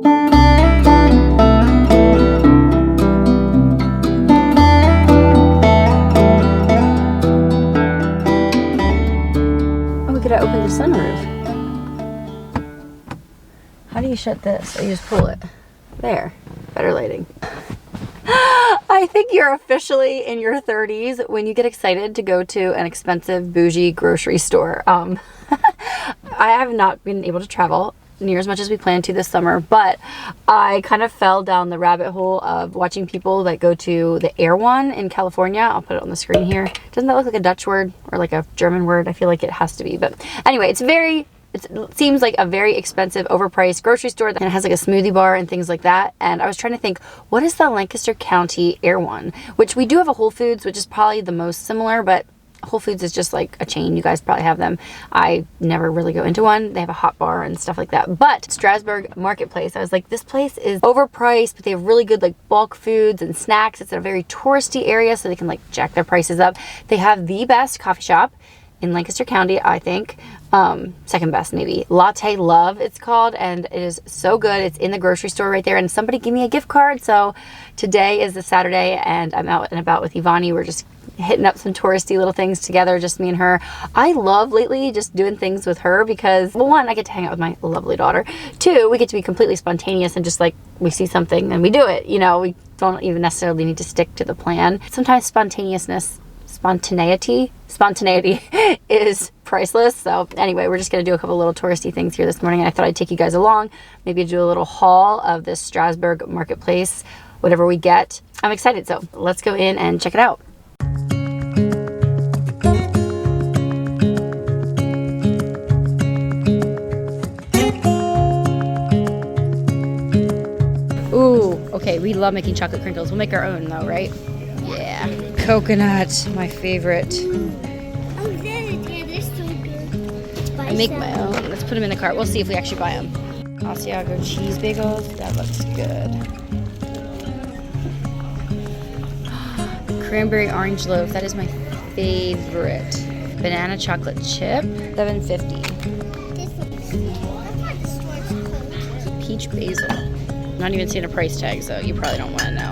Oh, we could have opened the sunroof. How do you shut this? Or you just pull it? There. Better lighting. I think you're officially in your 30s when you get excited to go to an expensive bougie grocery store. I have not been able to travel near as much as we planned to this summer, but I kind of fell down the rabbit hole of watching people that go to the Air One in California. I'll put it on the screen here. Doesn't that look like a Dutch word or like a German word? I feel like it has to be. But anyway, it seems like a very expensive, overpriced grocery store that has like a smoothie bar and things like that. And I was trying to think, what is the Lancaster County Air One? Which we do have a Whole Foods, which is probably the most similar, but Whole Foods is just like a chain. You guys probably have them. I never really go into one. They have a hot bar and stuff like that. But Strasburg Marketplace, I was like, this place is overpriced, but they have really good like bulk foods and snacks. It's in a very touristy area, so they can like jack their prices up. They have the best coffee shop in Lancaster County, I think. Second best maybe. Latte Luv it's called, and it is so good. It's in the grocery store right there, and somebody gave me a gift card. So today is the Saturday and I'm out and about with Ivani. We're just hitting up some touristy little things together, just me and her. I love lately just doing things with her because, well, one, I get to hang out with my lovely daughter. Two, we get to be completely spontaneous and just like we see something and we do it. You know, we don't even necessarily need to stick to the plan. Sometimes spontaneity is priceless. So anyway, we're just going to do a couple little touristy things here this morning, and I thought I'd take you guys along, maybe do a little haul of this Strasburg Marketplace, whatever we get. I'm excited, so let's go in and check it out. Ooh, okay, we love making chocolate crinkles. We'll make our own though, right? Yeah. Coconut, my favorite. Oh, they're so good. I make my own. Let's put them in the cart. We'll see if we actually buy them. Asiago cheese bagels. That looks good. Cranberry orange loaf. That is my favorite. Banana chocolate chip. $7.50. Peach basil. Not even seeing a price tag, so you probably don't want to know.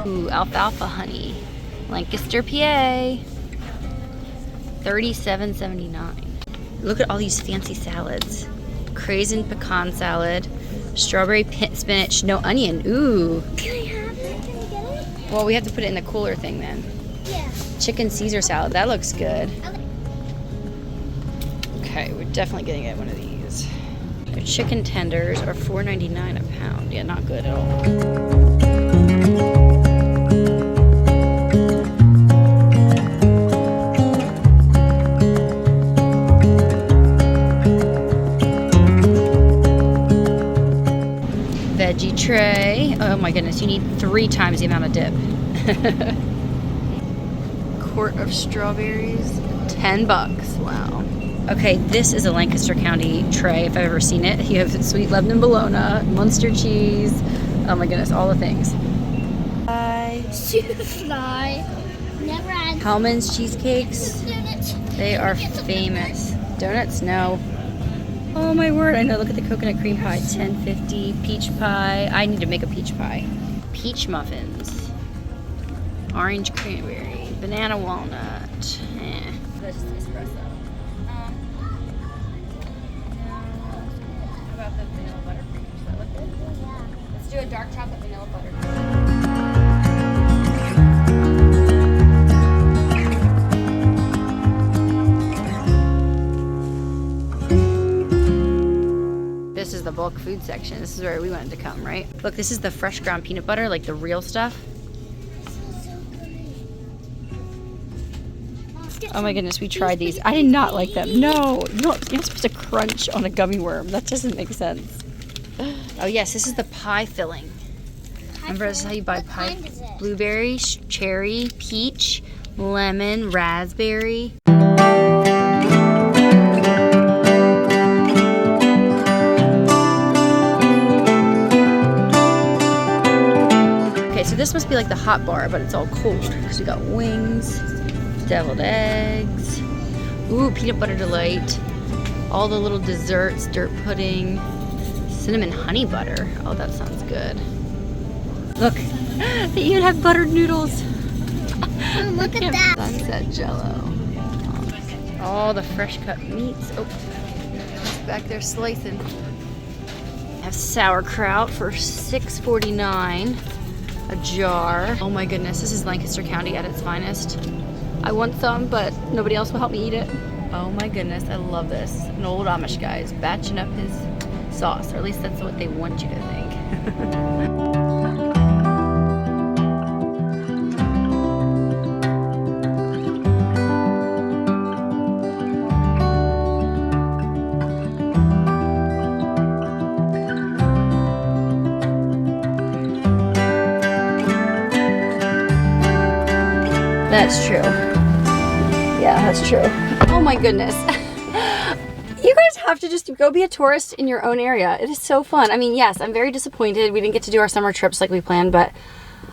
Ooh, alfalfa honey. Lancaster, PA. $37.79. Look at all these fancy salads. Craisin pecan salad. Strawberry spinach, no onion. Ooh. Can I have it? Can I get it? Well, we have to put it in the cooler thing then. Yeah. Chicken Caesar salad. That looks good. Okay, we're definitely gonna get one of these. Their chicken tenders are $4.99 a pound. Yeah, not good at all. Veggie tray. Oh my goodness, you need 3 times the amount of dip. Quart of strawberries, $10. Wow. Okay, this is a Lancaster County tray if I've ever seen it. You have sweet Lebanon bologna, Munster cheese. Oh my goodness, all the things. Fly. Never had Hellman's cheesecakes. donuts. They are famous. Donuts? No. Oh my word, I know. Look at the coconut cream pie, $10.50. Peach pie. I need to make a peach pie. Peach muffins. Orange cranberry. Banana walnut. That's just espresso. How about the vanilla buttercream? Does that look good? Yeah. Let's do a dark chocolate vanilla buttercream. This is the bulk food section. This is where we wanted to come, right? Look, this is the fresh ground peanut butter, like the real stuff. Oh my goodness, we tried these. I did not like them. No, you're not supposed to crunch on a gummy worm. That doesn't make sense. Oh yes, this is the pie filling. Remember, this is how you buy pie. Blueberry, cherry, peach, lemon, raspberry. like the hot bar, but it's all cold. Because we got wings, deviled eggs, ooh, peanut butter delight, all the little desserts, dirt pudding, cinnamon honey butter. Oh, that sounds good. Look, they even have buttered noodles. Oh, look at that. Sunset Jello. All the fresh cut meats. Oh, it's back there slicing. Have sauerkraut for $6.49 a jar. Oh my goodness, this is Lancaster County at its finest. I want some, but nobody else will help me eat it. Oh my goodness, I love this. An old Amish guy is batching up his sauce, or at least that's what they want you to think. That's true. Yeah, that's true. Oh my goodness. You guys have to just go be a tourist in your own area. It is so fun. I mean, yes, I'm very disappointed we didn't get to do our summer trips like we planned, but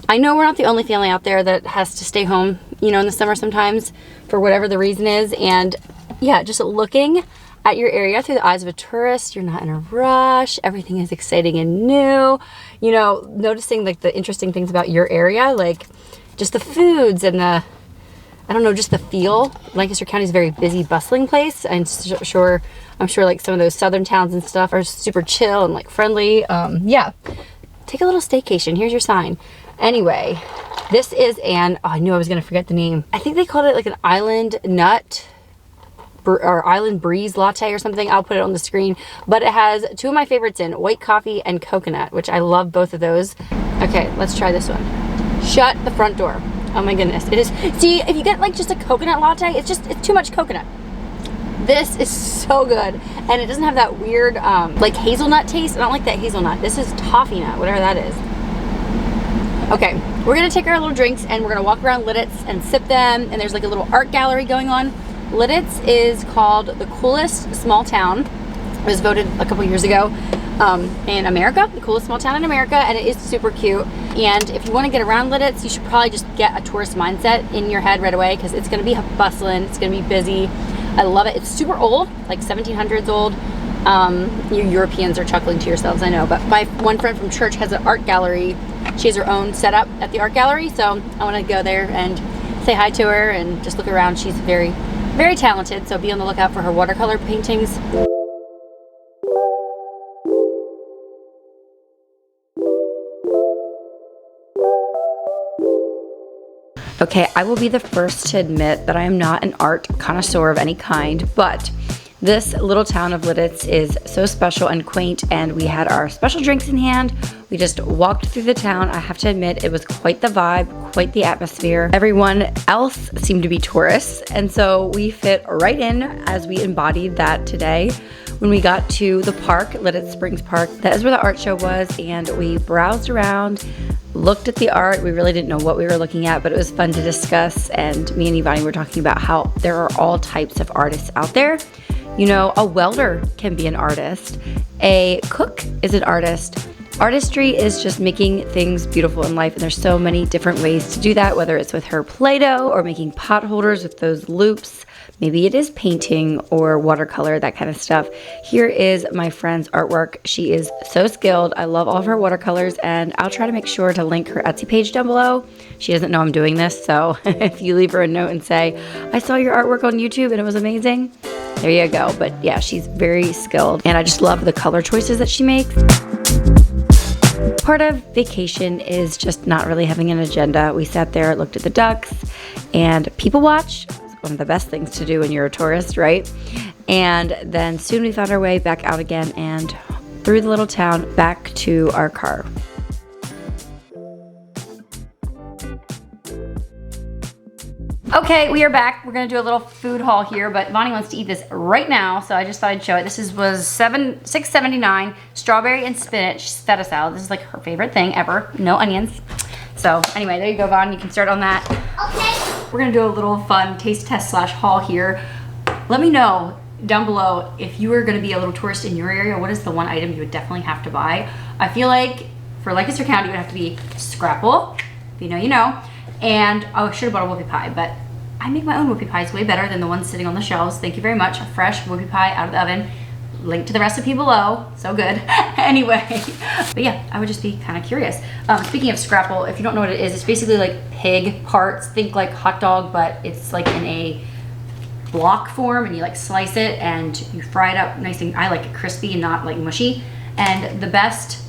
I know we're not the only family out there that has to stay home, you know, in the summer sometimes for whatever the reason is. And yeah, just looking at your area through the eyes of a tourist, you're not in a rush. Everything is exciting and new. You know, noticing like the interesting things about your area, like just the foods and the, I don't know, just the feel. Lancaster County is a very busy, bustling place. I'm sure like some of those southern towns and stuff are super chill and like friendly. Yeah, take a little staycation. Here's your sign. Anyway, this is an, oh, I knew I was gonna forget the name. I think they called it like an island nut or island breeze latte or something. I'll put it on the screen, but it has two of my favorites in white coffee and coconut, which I love both of those. Okay, let's try this one. Shut the front door. Oh my goodness, it is. See, if you get like just a coconut latte, it's too much coconut. This is so good, and it doesn't have that weird like hazelnut taste. I don't like that hazelnut. This is toffee nut, whatever that is. Okay, we're gonna take our little drinks and we're gonna walk around Lidditz and sip them, and there's like a little art gallery going on. Lidditz is called the coolest small town. It was voted a couple years ago in America, the coolest small town in America, and it is super cute. And if you want to get around Lidditz, you should probably just get a tourist mindset in your head right away, because it's going to be bustling, it's going to be busy. I love it. It's super old, like 1700s old. You Europeans are chuckling to yourselves, I know, but my one friend from church has an art gallery. She has her own setup at the art gallery, so I want to go there and say hi to her and just look around. She's very, very talented, so be on the lookout for her watercolor paintings. Okay, I will be the first to admit that I am not an art connoisseur of any kind, but this little town of Lidditz is so special and quaint, and we had our special drinks in hand. We just walked through the town. I have to admit, it was quite the vibe, quite the atmosphere. Everyone else seemed to be tourists, and so we fit right in as we embodied that today. When we got to the park, Lidditz Springs Park, that is where the art show was, and we browsed around, looked at the art. We really didn't know what we were looking at, but it was fun to discuss, and me and Ivani were talking about how there are all types of artists out there. You know, a welder can be an artist. A cook is an artist. Artistry is just making things beautiful in life, and there's so many different ways to do that, whether it's with her Play-Doh or making pot holders with those loops. Maybe it is painting or watercolor, that kind of stuff. Here is my friend's artwork. She is so skilled. I love all of her watercolors, and I'll try to make sure to link her Etsy page down below. She doesn't know I'm doing this, so if you leave her a note and say, I saw your artwork on YouTube and it was amazing, there you go. But yeah, she's very skilled, and I just love the color choices that she makes. Part of vacation is just not really having an agenda. We sat there, looked at the ducks, and people watch. One of the best things to do when you're a tourist, right? And then soon we found our way back out again and through the little town back to our car. Okay, we are back. We're gonna do a little food haul here, but Vonnie wants to eat this right now, so I just thought I'd show it. This was $6.79, strawberry and spinach feta salad. This is like her favorite thing ever. No onions. So anyway, there you go, Vaughn. You can start on that. Okay. We're gonna do a little fun taste test / haul here. Let me know down below if you were gonna be a little tourist in your area, what is the one item you would definitely have to buy? I feel like for Lancaster County, it would have to be Scrapple, If you know, you know. And oh, I should have bought a whoopie pie, but I make my own whoopie pies way better than the ones sitting on the shelves. Thank you very much. A fresh whoopie pie out of the oven. Link to the recipe below. So good. Anyway, but yeah, I would just be kind of curious. Speaking of scrapple, if you don't know what it is, it's basically like pig parts. Think like hot dog, but it's like in a block form, and you like slice it and you fry it up nice and, I like it crispy and not like mushy. And the best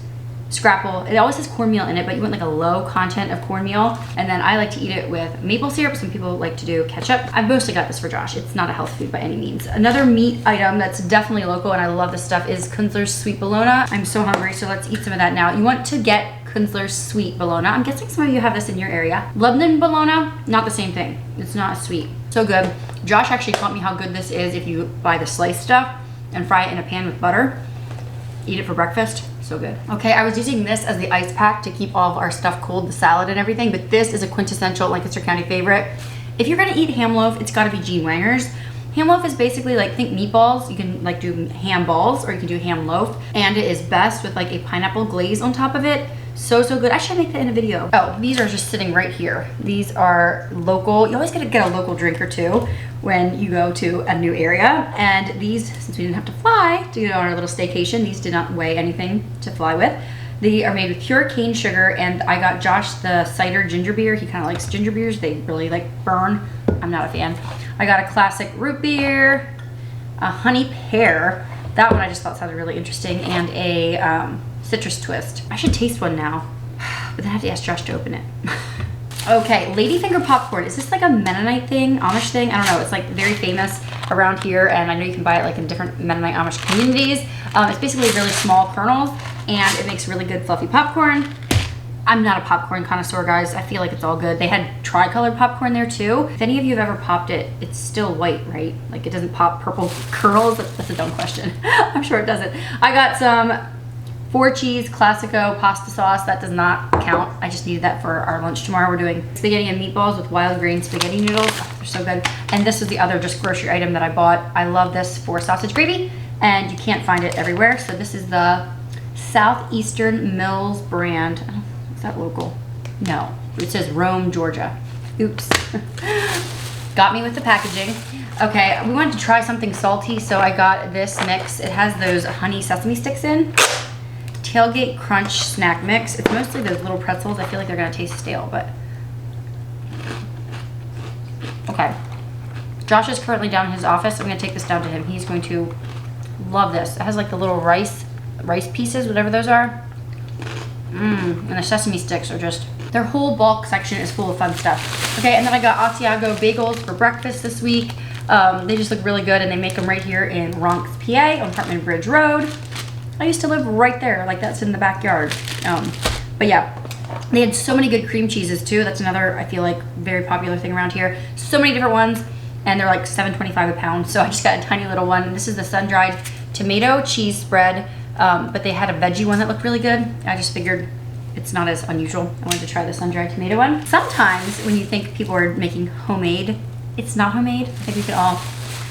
scrapple, it always has cornmeal in it, but you want like a low content of cornmeal. And then I like to eat it with maple syrup. Some people like to do ketchup. I've mostly got this for Josh. It's not a health food by any means. Another meat item that's definitely local, and I love this stuff, is Kunzler's sweet bologna. I'm so hungry, so let's eat some of that now. You want to get Kunzler's sweet bologna. I'm guessing some of you have this in your area. Lebanon bologna, not the same thing. It's not as sweet. So good. Josh actually taught me how good this is if you buy the sliced stuff and fry it in a pan with butter. Eat it for breakfast. So good. Okay, I was using this as the ice pack to keep all of our stuff cold, the salad and everything, but this is a quintessential Lancaster County favorite. If you're gonna eat ham loaf, it's gotta be Gene Wanger's. Ham loaf is basically like, think meatballs. You can like do ham balls or you can do ham loaf, and it is best with like a pineapple glaze on top of it. So good. I should make that in a video. Oh, these are just sitting right here. These are local. You always gotta get a local drink or two when you go to a new area. And these, since we didn't have to fly to go on our little staycation, these did not weigh anything to fly with. They are made with pure cane sugar, and I got Josh the cider ginger beer. He kind of likes ginger beers. They really like burn. I'm not a fan. I got a classic root beer, a honey pear. That one I just thought sounded really interesting, and a citrus twist. I should taste one now, but then I have to ask Josh to open it. Okay, ladyfinger popcorn. Is this like a Mennonite thing, Amish thing? I don't know. It's like very famous around here, and I know you can buy it like in different Mennonite Amish communities. It's basically really small kernels, and it makes really good fluffy popcorn. I'm not a popcorn connoisseur, guys. I feel like it's all good. They had tri-colored popcorn there too. If any of you have ever popped it, it's still white, right? Like it doesn't pop purple kernels. That's a dumb question. I'm sure it doesn't. I got some 4 cheese Classico pasta sauce. That does not count. I just needed that for our lunch tomorrow. We're doing spaghetti and meatballs with wild grain spaghetti noodles. Oh, they're so good. And this is the other just grocery item that I bought. I love this for sausage gravy, and you can't find it everywhere. So this is the Southeastern Mills brand. Is that local? No. It says Rome, Georgia. Oops. Got me with the packaging. Okay, we wanted to try something salty, so I got this mix. It has those honey sesame sticks in. Tailgate Crunch snack mix. It's mostly those little pretzels. I feel like they're gonna taste stale, but okay. Josh is currently down in his office. I'm gonna take this down to him. He's going to love this. It has like the little rice pieces, whatever those are. And the sesame sticks are just, their whole bulk section is full of fun stuff. Okay, and then I got Asiago bagels for breakfast this week. They just look really good, and they make them right here in Ronks, PA on Hartman Bridge Road. I used to live right there, like that's in the backyard. But yeah, they had so many good cream cheeses too. That's another, I feel like, very popular thing around here. So many different ones, and they're like $7.25 a pound. So I just got a tiny little one. This is the sun-dried tomato cheese spread, but they had a veggie one that looked really good. I just figured it's not as unusual. I wanted to try the sun-dried tomato one. Sometimes when you think people are making homemade, it's not homemade. I think we can all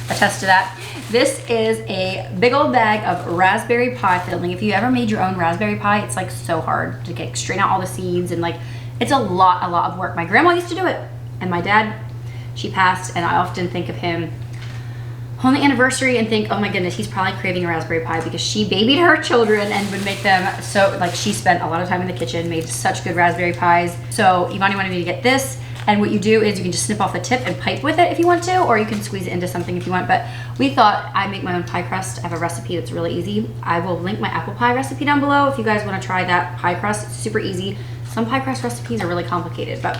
attest to that. This is a big old bag of raspberry pie filling. If you ever made your own raspberry pie, it's like so hard to get, strain out all the seeds, and like it's a lot of work. My grandma used to do it, and my dad, she passed, and I often think of him on the anniversary and think, oh my goodness, he's probably craving a raspberry pie, because she babied her children and would make them so, like, she spent a lot of time in the kitchen, made such good raspberry pies. So Ivani wanted me to get this. And what you do is you can just snip off the tip and pipe with it if you want to, or you can squeeze it into something if you want. But we thought, I make my own pie crust. I have a recipe that's really easy. I will link my apple pie recipe down below if you guys want to try that pie crust. It's super easy. Some pie crust recipes are really complicated, but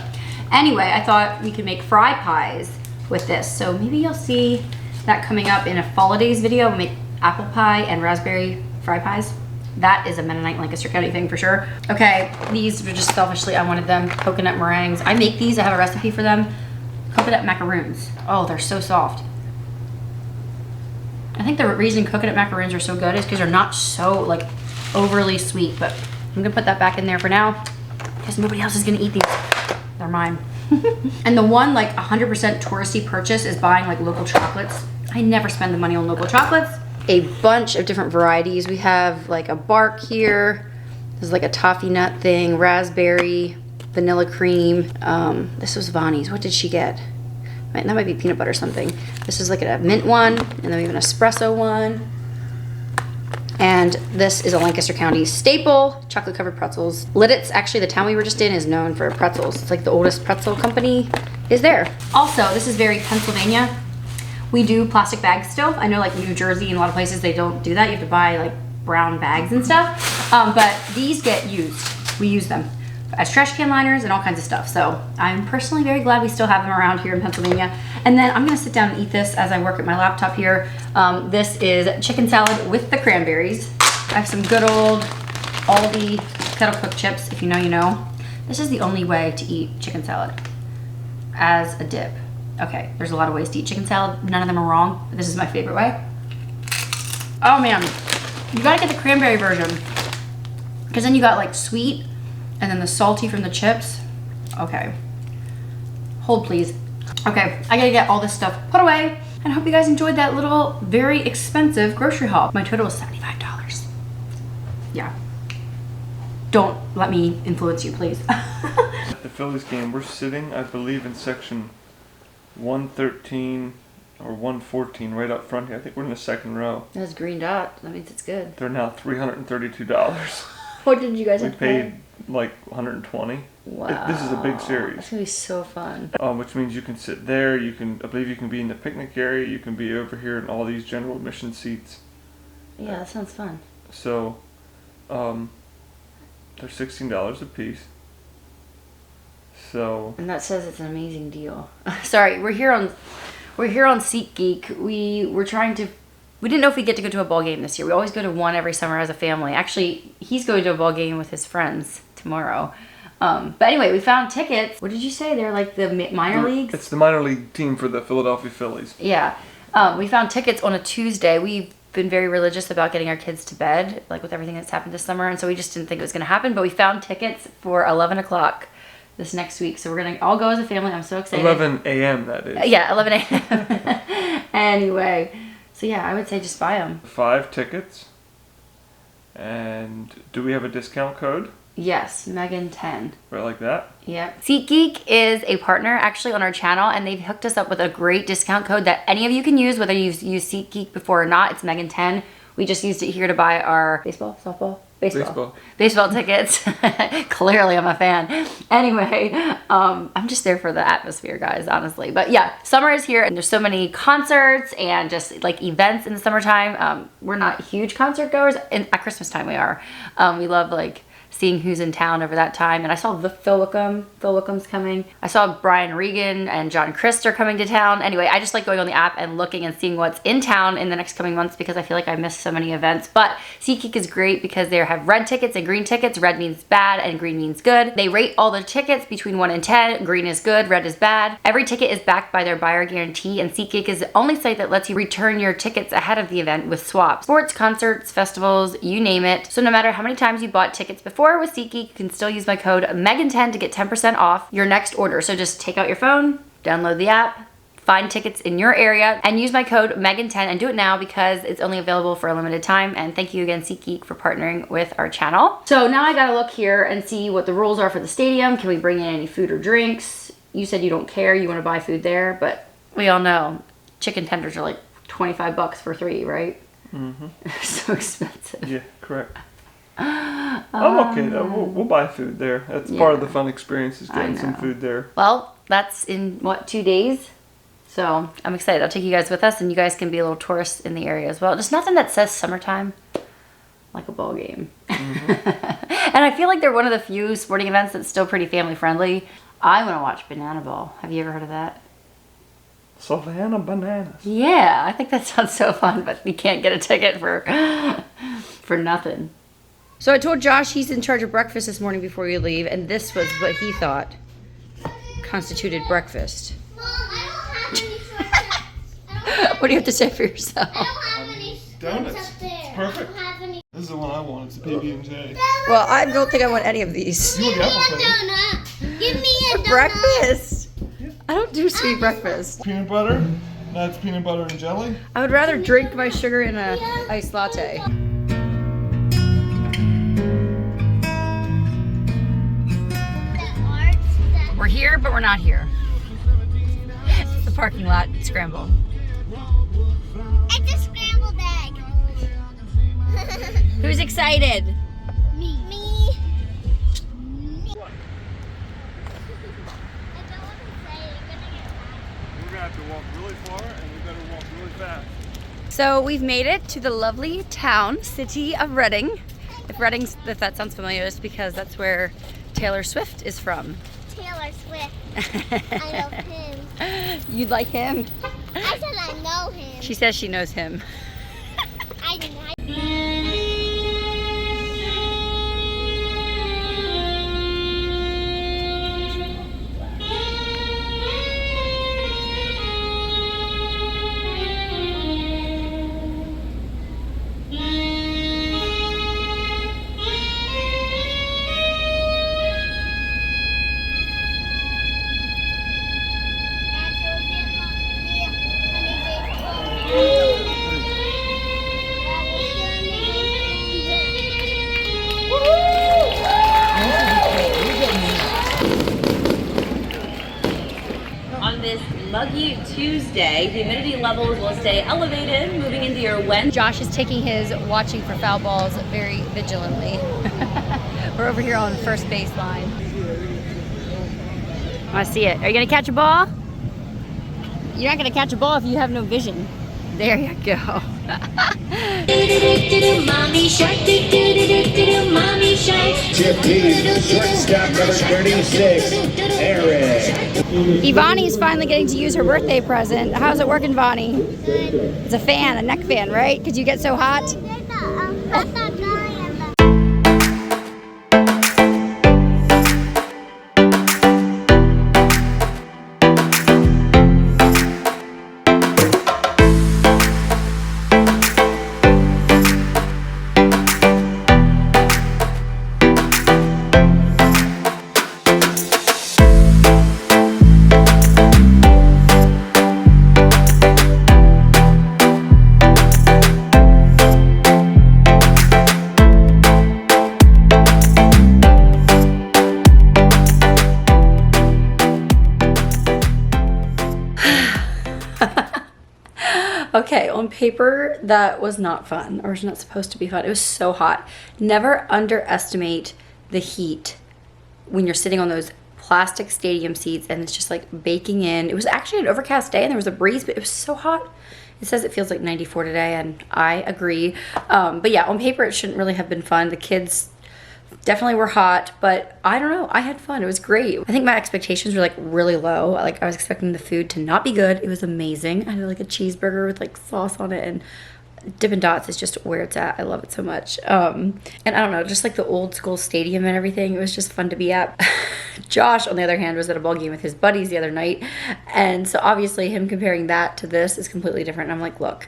anyway, I thought we could make fry pies with this. So maybe you'll see that coming up in a holidays video. We'll make apple pie and raspberry fry pies. That is a Mennonite Lancaster County thing for sure. Okay, these were just selfishly, I wanted them. Coconut meringues. I make these, I have a recipe for them. Coconut macaroons. Oh, they're so soft. I think the reason coconut macaroons are so good is because they're not so like overly sweet, but I'm gonna put that back in there for now because nobody else is gonna eat these. They're mine. And the one like 100% touristy purchase is buying like local chocolates. I never spend the money on local chocolates. A bunch of different varieties. We have like a bark here. There's like a toffee nut thing, raspberry. vanilla cream. This was Vonnie's. What did she get? That might be peanut butter or something. This is like a mint one, and then we have an espresso one. And this is a Lancaster County staple, chocolate covered pretzels. Lidditz, actually the town we were just in, is known for pretzels. It's like the oldest pretzel company is there. Also, this is very Pennsylvania. We do plastic bags still. I know like New Jersey and a lot of places they don't do that. You have to buy like brown bags and stuff. But these get used. We use them as trash can liners and all kinds of stuff. So I'm personally very glad we still have them around here in Pennsylvania. And then I'm gonna sit down and eat this as I work at my laptop here. This is chicken salad with the cranberries. I have some good old Aldi kettle cooked chips. If you know, you know. This is the only way to eat chicken salad, as a dip. Okay, there's a lot of ways to eat chicken salad. None of them are wrong, but this is my favorite way. Oh man, you gotta get the cranberry version, because then you got like sweet and then the salty from the chips. Okay, hold please. Okay, I gotta get all this stuff put away, and I hope you guys enjoyed that little, very expensive grocery haul. My total was $75. Yeah. Don't let me influence you, please. At the Phillies game, we're sitting, I believe, in section 113 or 114 right up front here. I think we're in the second row. That's green dot. That means it's good. They're now $332. What did you guys We have to pay? paid like 120. Wow. This is a big series. That's gonna be so fun. Which means you can sit there. You can, I believe, you can be in the picnic area. You can be over here in all these general admission seats. Yeah, that sounds fun. So, they're $16 a piece. So. And that says it's an amazing deal. Sorry, we're here on SeatGeek. We didn't know if we'd get to go to a ball game this year. We always go to one every summer as a family. Actually, he's going to a ball game with his friends tomorrow. But anyway, we found tickets. What did you say? They're like the minor leagues? It's the minor league team for the Philadelphia Phillies. Yeah. We found tickets on a Tuesday. We've been very religious about getting our kids to bed, like with everything that's happened this summer. And so we just didn't think it was going to happen. But we found tickets for 11 o'clock this next week. So we're going to all go as a family. I'm so excited. 11 a.m. that is. Yeah, 11 a.m. Anyway. So yeah, I would say just buy them. 5 tickets. And do we have a discount code? Yes, Megan10. Right like that? Yep. SeatGeek is a partner actually on our channel, and they've hooked us up with a great discount code that any of you can use, whether you've used SeatGeek before or not. It's Megan10. We just used it here to buy our baseball, softball? Baseball tickets. Clearly I'm a fan. Anyway, I'm just there for the atmosphere, guys, honestly. But yeah, summer is here and there's so many concerts and just like events in the summertime. We're not huge concert goers. At Christmas time we are. We love like seeing who's in town over that time. And I saw Phil Wickham's coming. I saw Brian Regan and John Christ are coming to town. Anyway, I just like going on the app and looking and seeing what's in town in the next coming months because I feel like I missed so many events. But SeatGeek is great because they have red tickets and green tickets. Red means bad and green means good. They rate all the tickets between 1 and 10. Green is good, red is bad. Every ticket is backed by their buyer guarantee, and SeatGeek is the only site that lets you return your tickets ahead of the event with swaps. Sports, concerts, festivals, you name it. So no matter how many times you bought tickets before with SeatGeek, you can still use my code Megan10 to get 10% off your next order. So just take out your phone, download the app, find tickets in your area, and use my code Megan10 and do it now because it's only available for a limited time. And thank you again, SeatGeek, for partnering with our channel. So now I gotta look here and see what the rules are for the stadium. Can we bring in any food or drinks? You said you don't care, you wanna buy food there, but we all know chicken tenders are like 25 bucks for 3, right? Mm-hmm. So expensive. Yeah, correct. I'm okay though. We'll buy food there. That's part of the fun experience is getting some food there. Well, that's in what, 2 days? So I'm excited. I'll take you guys with us and you guys can be a little tourists in the area as well. Just nothing that says summertime like a ball game. Mm-hmm. And I feel like they're one of the few sporting events that's still pretty family friendly. I want to watch Banana Ball. Have you ever heard of that? Savannah Bananas. Yeah, I think that sounds so fun, but you can't get a ticket for nothing. So I told Josh he's in charge of breakfast this morning before you leave, and this was what he thought constituted breakfast. Mom, I don't have any shortcuts. What do you have to say for yourself? I don't have any Donuts. up there. It's perfect. I don't have any. This is the one I want. It's a PB&J. Well, I don't think I want any of these. You want the apple cider? Donut. Give me a donut. Breakfast? I don't do sweet breakfast. Peanut butter. That's peanut butter and jelly. I would rather drink my sugar in a iced latte. The We're here, but we're not here. It's the parking lot scramble. It's a scrambled egg. Who's excited? Me. Me. We're gonna have to walk really far and we better walk really fast. So we've made it to the lovely town, city of Reading. If that sounds familiar, it's because that's where Taylor Swift is from. Taylor Swift. I know him. You'd like him? I said I know him. She says she knows him. I didn't. On this muggy Tuesday, the humidity levels will stay elevated moving into your Wednesday. Josh is taking his watching for foul balls very vigilantly. We're over here on first base line. I see it. Are you gonna catch a ball? You're not gonna catch a ball if you have no vision. There you go. Mommy shark, mommy shark. 15, shortstop number 36, Eric. Ivani's finally getting to use her birthday present. How's it working, Vani? It's a fan, a neck fan, right? Because you get so hot. There's a hot dog guy and the Okay, on paper, that was not fun, or was not supposed to be fun. It was so hot. Never underestimate the heat when you're sitting on those plastic stadium seats and it's just like baking in. It was actually an overcast day and there was a breeze, but it was so hot. It says it feels like 94 today, and I agree. But yeah, on paper, it shouldn't really have been fun. The kids definitely were hot, but I don't know. I had fun. It was great. I think my expectations were like really low. Like I was expecting the food to not be good. It was amazing. I had like a cheeseburger with like sauce on it, and Dippin' Dots is just where it's at. I love it so much. And I don't know, just like the old school stadium and everything. It was just fun to be at. Josh, on the other hand, was at a ball game with his buddies the other night. And so obviously him comparing that to this is completely different. And I'm like, look,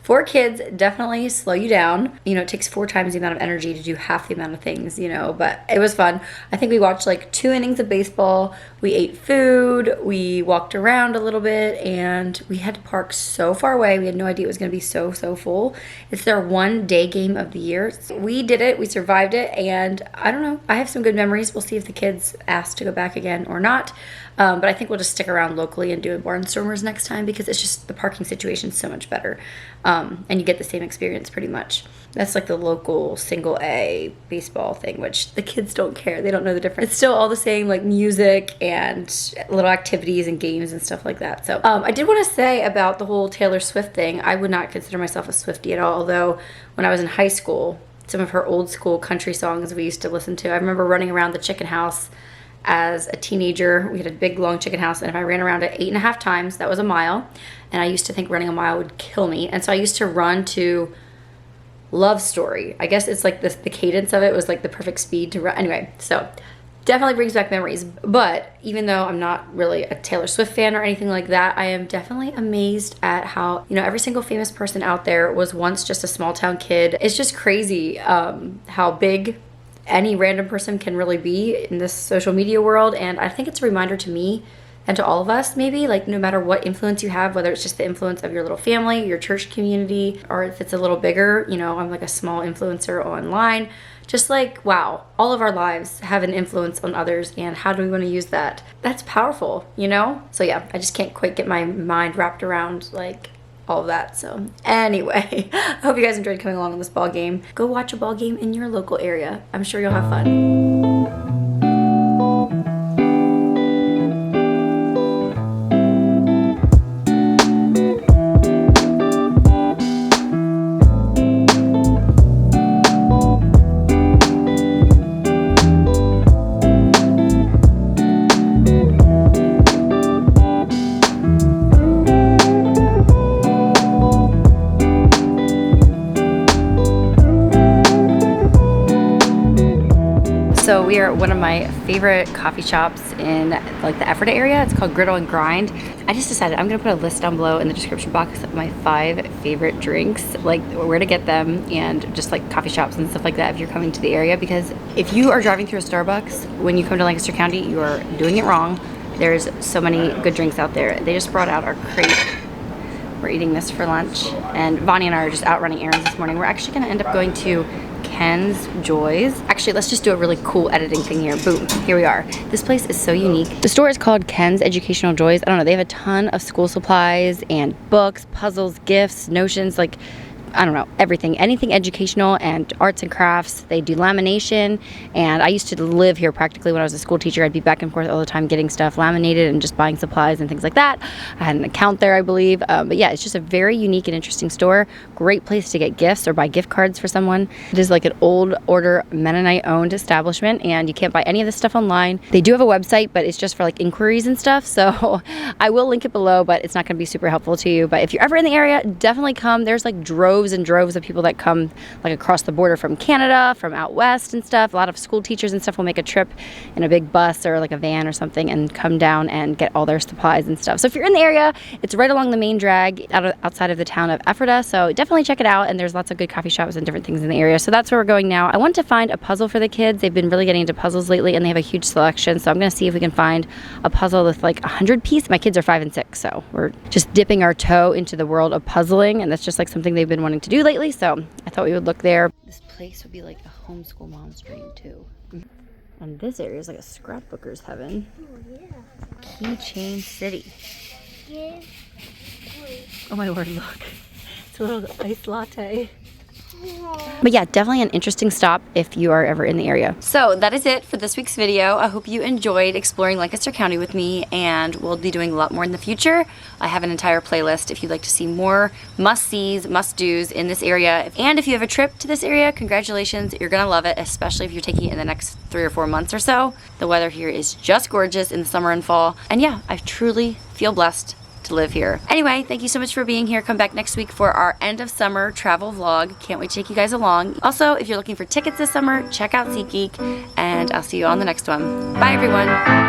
4 kids definitely slow you down. You know, it takes 4 times the amount of energy to do half the amount of things, you know, but it was fun. I think we watched like 2 innings of baseball. We ate food. We walked around a little bit, and we had to park so far away. We had no idea it was going to be so full. It's their 1 day game of the year. So we did it. We survived it. And I don't know. I have some good memories. We'll see if the kids ask to go back again or not. But I think we'll just stick around locally and do a Barnstormers next time, because it's just the parking situation is so much better. And you get the same experience pretty much. That's like the local single A baseball thing, which the kids don't care. They don't know the difference. It's still all the same, like music and little activities and games and stuff like that. So I did want to say about the whole Taylor Swift thing. I would not consider myself a Swiftie at all, although when I was in high school, some of her old school country songs we used to listen to. I remember running around the chicken house as a teenager. We had a big long chicken house, and if I ran around it 8.5 times, that was a mile. And I used to think running a mile would kill me. And so I used to run to Love Story. I guess it's like the cadence of it was like the perfect speed to run. Anyway, so definitely brings back memories. But even though I'm not really a Taylor Swift fan or anything like that, I am definitely amazed at how, you know, every single famous person out there was once just a small town kid. It's just crazy how big any random person can really be in this social media world. And I think it's a reminder to me and to all of us maybe, like no matter what influence you have, whether it's just the influence of your little family, your church community, or if it's a little bigger, you know, I'm like a small influencer online. Just like, wow, all of our lives have an influence on others, and how do we want to use that? That's powerful, you know? So yeah, I just can't quite get my mind wrapped around like all of that. So anyway, I hope you guys enjoyed coming along on this ball game. Go watch a ball game in your local area. I'm sure you'll have fun. So we are at one of my favorite coffee shops in like the Ephrata area. It's called Griddle and Grind. I just decided I'm gonna put a list down below in the description box of my 5 favorite drinks, like where to get them, and just like coffee shops and stuff like that if you're coming to the area. Because if you are driving through a Starbucks when you come to Lancaster County, you are doing it wrong. There's so many good drinks out there. They just brought out our crepe. We're eating this for lunch, and Vonnie and I are just out running errands this morning. We're actually gonna end up going to Ken's Joys. Actually, let's just do a really cool editing thing here. Boom, here we are. This place is so unique. The store is called Ken's Educational Joys. I don't know, they have a ton of school supplies and books, puzzles, gifts, notions, like, I don't know, everything, anything educational and arts and crafts. They do lamination, and I used to live here practically when I was a school teacher. I'd be back and forth all the time getting stuff laminated and just buying supplies and things like that. I had an account there, I believe. But yeah, it's just a very unique and interesting store. Great place to get gifts or buy gift cards for someone. It is like an old order Mennonite owned establishment, and you can't buy any of this stuff online. They do have a website, but it's just for like inquiries and stuff. So I will link it below, but it's not going to be super helpful to you. But if you're ever in the area, definitely come. There's like droves and droves of people that come like across the border from Canada, from out west and stuff. A lot of school teachers and stuff will make a trip in a big bus or like a van or something and come down and get all their supplies and stuff. So if you're in the area, it's right along the main drag outside of the town of Ephrata. So definitely check it out, and there's lots of good coffee shops and different things in the area. So that's where we're going now. I want to find a puzzle for the kids. They've been really getting into puzzles lately, and they have a huge selection. So I'm going to see if we can find a puzzle with like 100 pieces. My kids are 5 and 6, so we're just dipping our toe into the world of puzzling, and that's just like something they've been wanting to do lately. So I thought we would look there. This place would be like a homeschool mom's dream too. And this area is like a scrapbooker's heaven. Oh, yeah. Keychain City. Yeah. Oh my word, look. It's a little iced latte. Oh. But yeah, definitely an interesting stop if you are ever in the area. So that is it for this week's video. I hope you enjoyed exploring Lancaster County with me, and we'll be doing a lot more in the future. I have an entire playlist if you'd like to see more must-sees, must-dos in this area. And if you have a trip to this area, congratulations, you're gonna love it, especially if you're taking it in the next 3 or 4 months or so. The weather here is just gorgeous in the summer and fall. And yeah, I truly feel blessed to live here. Anyway, thank you so much for being here. Come back next week for our end of summer travel vlog. Can't wait to take you guys along. Also, if you're looking for tickets this summer, check out SeatGeek, and I'll see you on the next one. Bye everyone.